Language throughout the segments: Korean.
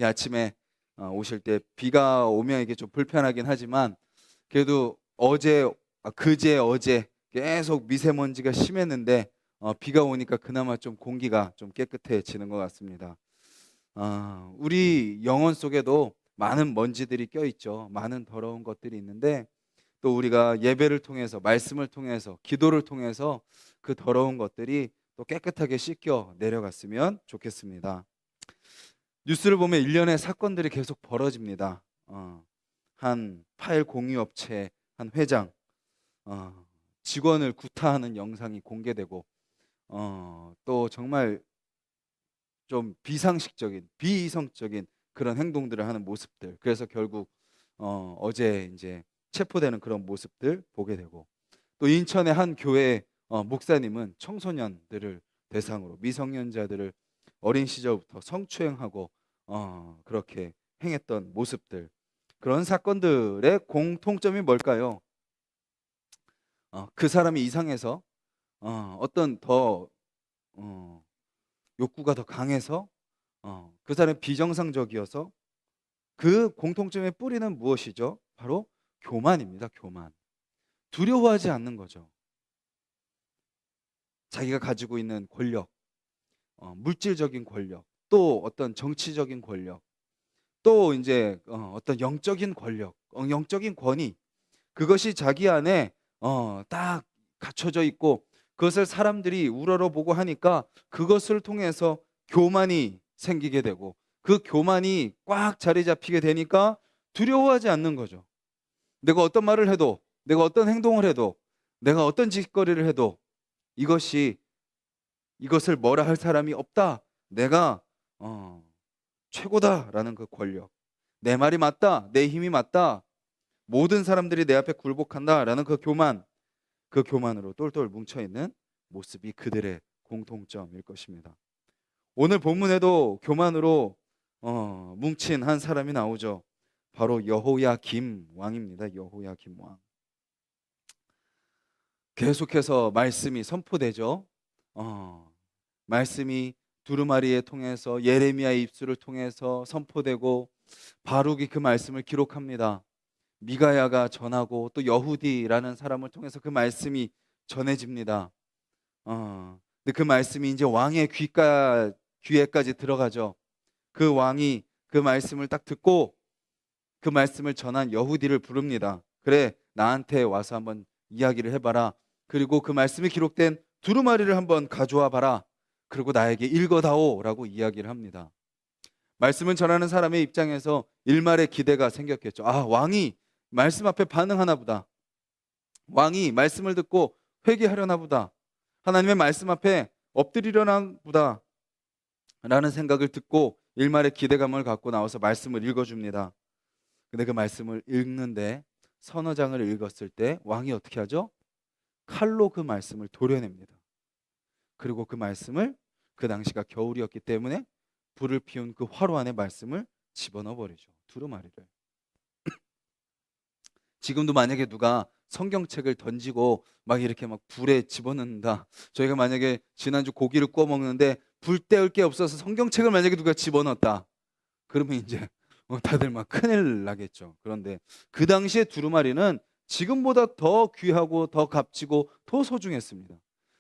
이 아침에 오실 때 비가 오면 이게 좀 불편하긴 하지만 그래도 그제 어제 계속 미세먼지가 심했는데 비가 오니까 그나마 좀 공기가 좀 깨끗해지는 것 같습니다. 우리 영혼 속에도 많은 먼지들이 껴있죠. 많은 더러운 것들이 있는데 또 우리가 예배를 통해서 말씀을 통해서 기도를 통해서 그 더러운 것들이 또 깨끗하게 씻겨 내려갔으면 좋겠습니다. 뉴스를 보면 일련의 사건들이 계속 벌어집니다. 한 파일 공유 업체 한 회장 직원을 구타하는 영상이 공개되고 또 정말 좀 비상식적인 비이성적인 그런 행동들을 하는 모습들, 그래서 결국 어제 이제 체포되는 그런 모습들 보게 되고, 또 인천의 한 교회 목사님은 청소년들을 대상으로 미성년자들을 어린 시절부터 성추행하고 그렇게 행했던 모습들, 그런 사건들의 공통점이 뭘까요? 그 사람이 이상해서 어떤 더 욕구가 더 강해서 그 사람이 비정상적이어서, 그 공통점의 뿌리는 무엇이죠? 바로 교만입니다. 교만. 두려워하지 않는 거죠. 자기가 가지고 있는 권력, 물질적인 권력, 또 어떤 정치적인 권력, 또 이제 어떤 영적인 권력, 영적인 권위, 그것이 자기 안에 딱 갖춰져 있고 그것을 사람들이 우러러보고 하니까 그것을 통해서 교만이 생기게 되고, 그 교만이 꽉 자리 잡히게 되니까 두려워하지 않는 거죠. 내가 어떤 말을 해도, 내가 어떤 행동을 해도, 내가 어떤 짓거리를 해도 이것을 뭐라 할 사람이 없다. 내가 최고다라는 그 권력, 내 말이 맞다, 내 힘이 맞다, 모든 사람들이 내 앞에 굴복한다라는 그 교만, 그 교만으로 똘똘 뭉쳐있는 모습이 그들의 공통점일 것입니다. 오늘 본문에도 교만으로 뭉친 한 사람이 나오죠. 바로 여호야김 왕입니다. 여호야김 왕. 계속해서 말씀이 선포되죠. 말씀이 두루마리에 통해서 예레미야의 입술을 통해서 선포되고, 바룩이 그 말씀을 기록합니다. 미가야가 전하고 또 여후디라는 사람을 통해서 그 말씀이 전해집니다. 근데 그 말씀이 이제 왕의 귀에까지 들어가죠. 그 왕이 그 말씀을 딱 듣고 그 말씀을 전한 여후디를 부릅니다. 그래, 나한테 와서 한번 이야기를 해봐라. 그리고 그 말씀이 기록된 두루마리를 한번 가져와 봐라. 그리고 나에게 읽어다오라고 이야기를 합니다. 말씀을 전하는 사람의 입장에서 일말의 기대가 생겼겠죠. 왕이 말씀 앞에 반응하나 보다. 왕이 말씀을 듣고 회개하려나 보다. 하나님의 말씀 앞에 엎드리려나 보다 라는 생각을 듣고 일말의 기대감을 갖고 나와서 말씀을 읽어줍니다. 근데 그 말씀을 읽는데, 서너 장을 읽었을 때 왕이 어떻게 하죠? 칼로 그 말씀을 도려냅니다. 그리고 그 말씀을, 그 당시가 겨울이었기 때문에 불을 피운 그 화로 안에 말씀을 집어넣어 버리죠. 두루마리를. 지금도 만약에 누가 성경책을 던지고 막 이렇게 막 불에 집어넣는다. 저희가 만약에 지난주 고기를 구워 먹는데 불 때울 게 없어서 성경책을 만약에 누가 집어넣었다. 그러면 이제 다들 막 큰일 나겠죠. 그런데 그 당시에 두루마리는 지금보다 더 귀하고 더 값지고 더 소중했습니다.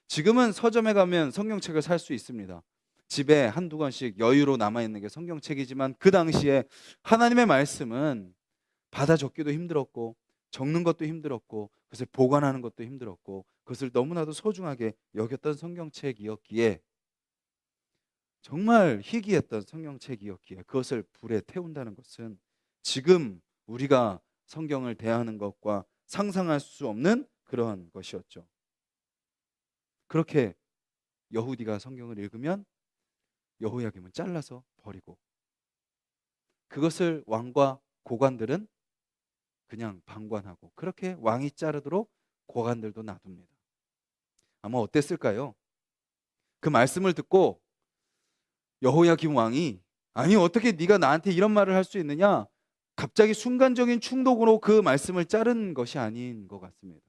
지금은 서점에 가면 성경책을 살 수 있습니다. 집에 한두 권씩 여유로 남아있는 게 성경책이지만, 그 당시에 하나님의 말씀은 받아 적기도 힘들었고 적는 것도 힘들었고 그것을 보관하는 것도 힘들었고 그것을 너무나도 소중하게 여겼던 성경책이었기에, 정말 희귀했던 성경책이었기에 그것을 불에 태운다는 것은 지금 우리가 성경을 대하는 것과 상상할 수 없는 그러한 것이었죠. 그렇게 여후디가 성경을 읽으면 여호야김은 잘라서 버리고, 그것을 왕과 고관들은 그냥 방관하고, 그렇게 왕이 자르도록 고관들도 놔둡니다. 아마 어땠을까요? 그 말씀을 듣고 여호야김 왕이, 아니 어떻게 네가 나한테 이런 말을 할 수 있느냐, 갑자기 순간적인 충동으로 그 말씀을 자른 것이 아닌 것 같습니다.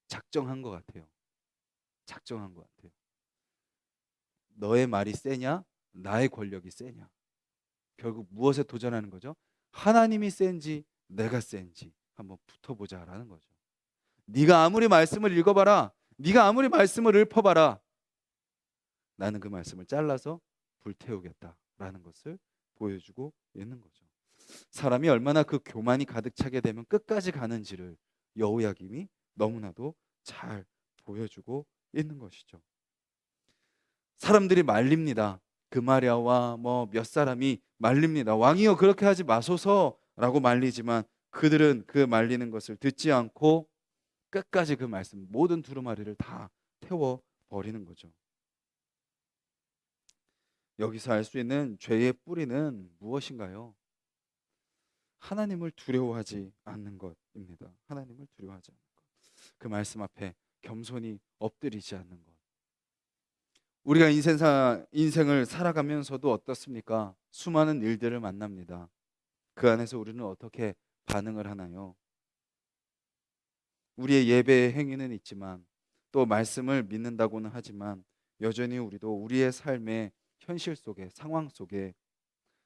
작정한 것 같아요. 작정한 것 같아요. 너의 말이 세냐, 나의 권력이 세냐. 결국 무엇에 도전하는 거죠? 하나님이 센지 내가 센지 한번 붙어보자라는 거죠. 네가 아무리 말씀을 읽어봐라, 네가 아무리 말씀을 읊어봐라, 나는 그 말씀을 잘라서 불태우겠다라는 것을 보여주고 있는 거죠. 사람이 얼마나 그 교만이 가득 차게 되면 끝까지 가는지를 여호야김이 너무나도 잘 보여주고 있는 것이죠. 사람들이 말립니다. 그마랴와 뭐 몇 사람이 말립니다. 왕이여 그렇게 하지 마소서라고 말리지만 그들은 그 말리는 것을 듣지 않고 끝까지 그 말씀 모든 두루마리를 다 태워 버리는 거죠. 여기서 알 수 있는 죄의 뿌리는 무엇인가요? 하나님을 두려워하지 않는 것입니다. 하나님을 두려워하지 않는 것. 그 말씀 앞에 겸손히 엎드리지 않는 것. 우리가 인생을 살아가면서도 어떻습니까? 수많은 일들을 만납니다. 그 안에서 우리는 어떻게 반응을 하나요? 우리의 예배의 행위는 있지만 또 말씀을 믿는다고는 하지만 여전히 우리도 우리의 삶의 현실 속에 상황 속에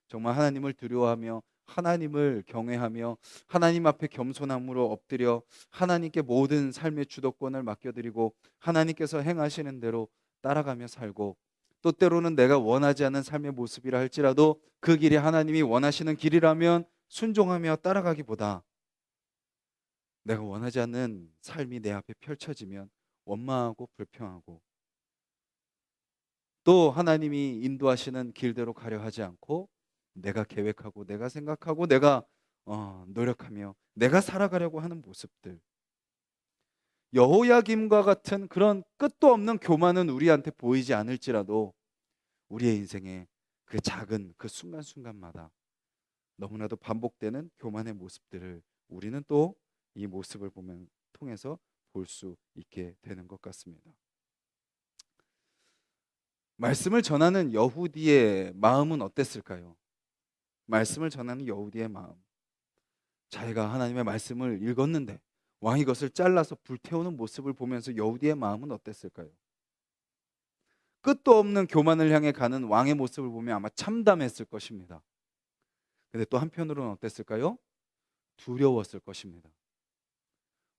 정말 하나님을 두려워하며 하나님을 경외하며 하나님 앞에 겸손함으로 엎드려 하나님께 모든 삶의 주도권을 맡겨드리고 하나님께서 행하시는 대로 따라가며 살고 또 때로는 내가 원하지 않는 삶의 모습이라 할지라도 그 길이 하나님이 원하시는 길이라면 순종하며 따라가기보다 내가 원하지 않는 삶이 내 앞에 펼쳐지면 원망하고 불평하고 또 하나님이 인도하시는 길대로 가려 하지 않고 내가 계획하고 내가 생각하고 내가 노력하며 내가 살아가려고 하는 모습들, 여호야김과 같은 그런 끝도 없는 교만은 우리한테 보이지 않을지라도 우리의 인생에 그 작은 그 순간순간마다 너무나도 반복되는 교만의 모습들을 우리는 또 이 모습을 보면 통해서 볼 수 있게 되는 것 같습니다. 말씀을 전하는 여후디의 마음은 어땠을까요? 말씀을 전하는 여후디의 마음. 자기가 하나님의 말씀을 읽었는데 왕이 그것을 잘라서 불태우는 모습을 보면서 여후디의 마음은 어땠을까요? 끝도 없는 교만을 향해 가는 왕의 모습을 보면 아마 참담했을 것입니다. 근데 또 한편으로는 어땠을까요? 두려웠을 것입니다.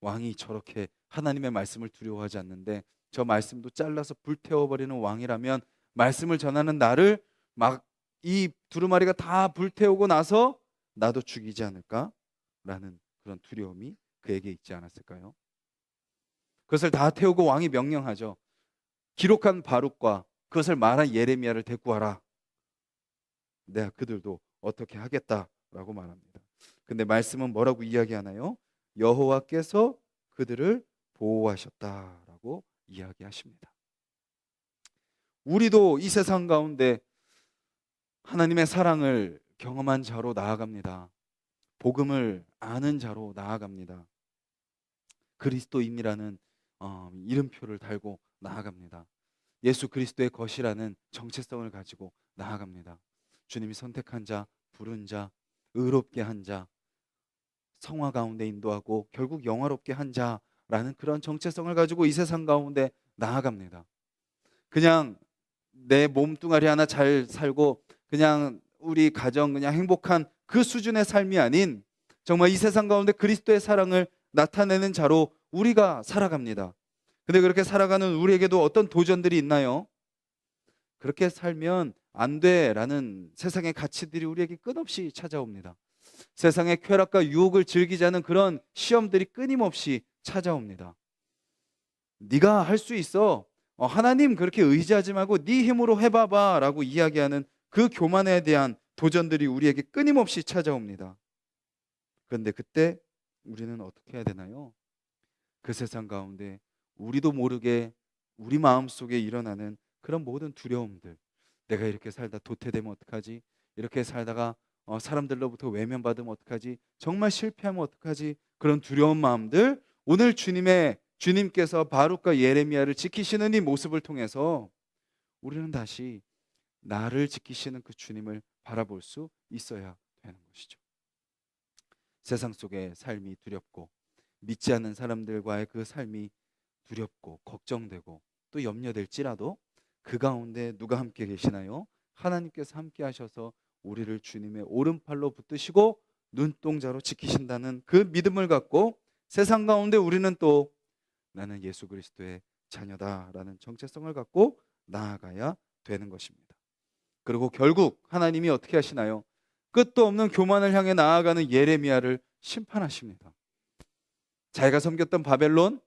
왕이 저렇게 하나님의 말씀을 두려워하지 않는데 저 말씀도 잘라서 불태워버리는 왕이라면 말씀을 전하는 나를 막 이 두루마리가 다 불태우고 나서 나도 죽이지 않을까라는 그런 두려움이 그에게 있지 않았을까요? 그것을 다 태우고 왕이 명령하죠. 기록한 바룩과 그것을 말한 예레미야를 데리고 와라. 내가 그들도 어떻게 하겠다라고 말합니다. 근데 말씀은 뭐라고 이야기하나요? 여호와께서 그들을 보호하셨다라고 이야기하십니다. 우리도 이 세상 가운데 하나님의 사랑을 경험한 자로 나아갑니다. 복음을 아는 자로 나아갑니다. 그리스도인이라는 이름표를 달고 나아갑니다. 예수 그리스도의 것이라는 정체성을 가지고 나아갑니다. 주님이 선택한 자, 부른 자, 의롭게 한 자, 성화 가운데 인도하고 결국 영화롭게 한 자라는 그런 정체성을 가지고 이 세상 가운데 나아갑니다. 그냥 내 몸뚱아리 하나 잘 살고 그냥 우리 가정 그냥 행복한 그 수준의 삶이 아닌 정말 이 세상 가운데 그리스도의 사랑을 나타내는 자로 우리가 살아갑니다. 근데 그렇게 살아가는 우리에게도 어떤 도전들이 있나요? 그렇게 살면 안 돼라는 세상의 가치들이 우리에게 끝없이 찾아옵니다. 세상의 쾌락과 유혹을 즐기자는 그런 시험들이 끊임없이 찾아옵니다. 네가 할 수 있어. 하나님 그렇게 의지하지 말고 네 힘으로 해봐봐 라고 이야기하는 그 교만에 대한 도전들이 우리에게 끊임없이 찾아옵니다. 그런데 그때 우리는 어떻게 해야 되나요? 그 세상 가운데 우리도 모르게 우리 마음속에 일어나는 그런 모든 두려움들, 내가 이렇게 살다 도태되면 어떡하지? 이렇게 살다가 사람들로부터 외면받으면 어떡하지? 정말 실패하면 어떡하지? 그런 두려운 마음들, 오늘 주님께서 바룩과 예레미야를 지키시는 이 모습을 통해서 우리는 다시 나를 지키시는 그 주님을 바라볼 수 있어야 되는 것이죠. 세상 속의 삶이 두렵고 믿지 않는 사람들과의 그 삶이 두렵고 걱정되고 또 염려될지라도 그 가운데 누가 함께 계시나요? 하나님께서 함께 하셔서 우리를 주님의 오른팔로 붙드시고 눈동자로 지키신다는 그 믿음을 갖고 세상 가운데 우리는 또 나는 예수 그리스도의 자녀다라는 정체성을 갖고 나아가야 되는 것입니다. 그리고 결국 하나님이 어떻게 하시나요? 끝도 없는 교만을 향해 나아가는 예레미야를 심판하십니다. 자기가 섬겼던 바벨론,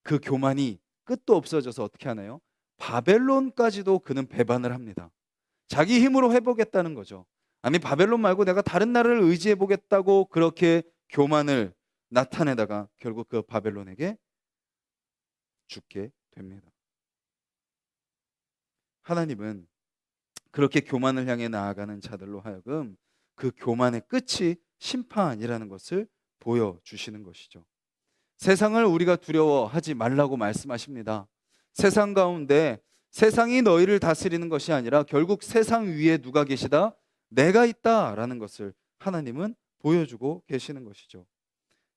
그 교만이 끝도 없어져서 어떻게 하나요? 바벨론까지도 그는 배반을 합니다. 자기 힘으로 해보겠다는 거죠. 아니, 바벨론 말고 내가 다른 나라를 의지해 보겠다고 그렇게 교만을 나타내다가 결국 그 바벨론에게 죽게 됩니다. 하나님은 그렇게 교만을 향해 나아가는 자들로 하여금 그 교만의 끝이 심판이라는 것을 보여주시는 것이죠. 세상을 우리가 두려워하지 말라고 말씀하십니다. 세상 가운데 세상이 너희를 다스리는 것이 아니라 결국 세상 위에 누가 계시다? 내가 있다라는 것을 하나님은 보여주고 계시는 것이죠.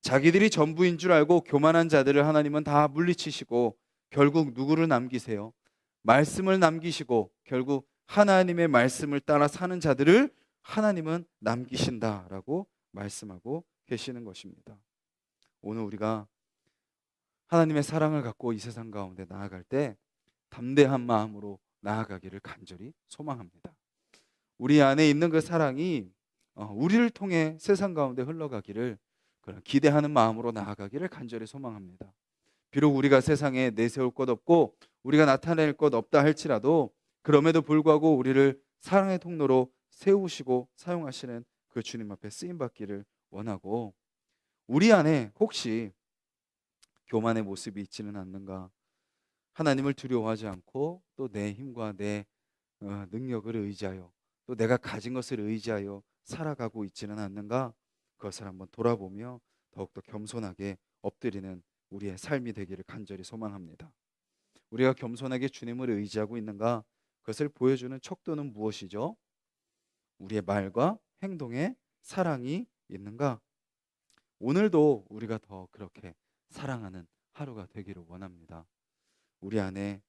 자기들이 전부인 줄 알고 교만한 자들을 하나님은 다 물리치시고 결국 누구를 남기세요? 말씀을 남기시고 결국 하나님의 말씀을 따라 사는 자들을 하나님은 남기신다라고 말씀하고 계시는 것입니다. 오늘 우리가 하나님의 사랑을 갖고 이 세상 가운데 나아갈 때 담대한 마음으로 나아가기를 간절히 소망합니다. 우리 안에 있는 그 사랑이 우리를 통해 세상 가운데 흘러가기를 그런 기대하는 마음으로 나아가기를 간절히 소망합니다. 비록 우리가 세상에 내세울 것 없고 우리가 나타낼 것 없다 할지라도 그럼에도 불구하고 우리를 사랑의 통로로 세우시고 사용하시는 그 주님 앞에 쓰임받기를 원하고, 우리 안에 혹시 교만의 모습이 있지는 않는가? 하나님을 두려워하지 않고 또 내 힘과 내 능력을 의지하여 또 내가 가진 것을 의지하여 살아가고 있지는 않는가? 그것을 한번 돌아보며 더욱더 겸손하게 엎드리는 우리의 삶이 되기를 간절히 소망합니다. 우리가 겸손하게 주님을 의지하고 있는가? 그것을 보여주는 척도는 무엇이죠? 우리의 말과 행동에 사랑이 있는가? 오늘도 우리가 더 그렇게 사랑하는 하루가 되기를 원합니다. 우리 안에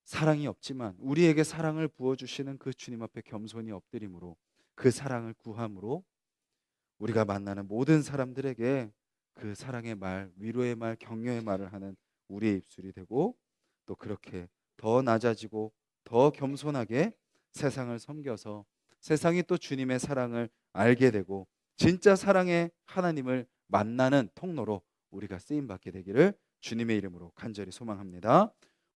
사랑이 없지만 우리에게 사랑을 부어주시는 그 주님 앞에 겸손히 엎드림으로 그 사랑을 구함으로 우리가 만나는 모든 사람들에게 그 사랑의 말, 위로의 말, 격려의 말을 하는 우리의 입술이 되고, 또 그렇게 더 낮아지고 더 겸손하게 세상을 섬겨서 세상이 또 주님의 사랑을 알게 되고 진짜 사랑의 하나님을 만나는 통로로 우리가 쓰임받게 되기를 주님의 이름으로 간절히 소망합니다.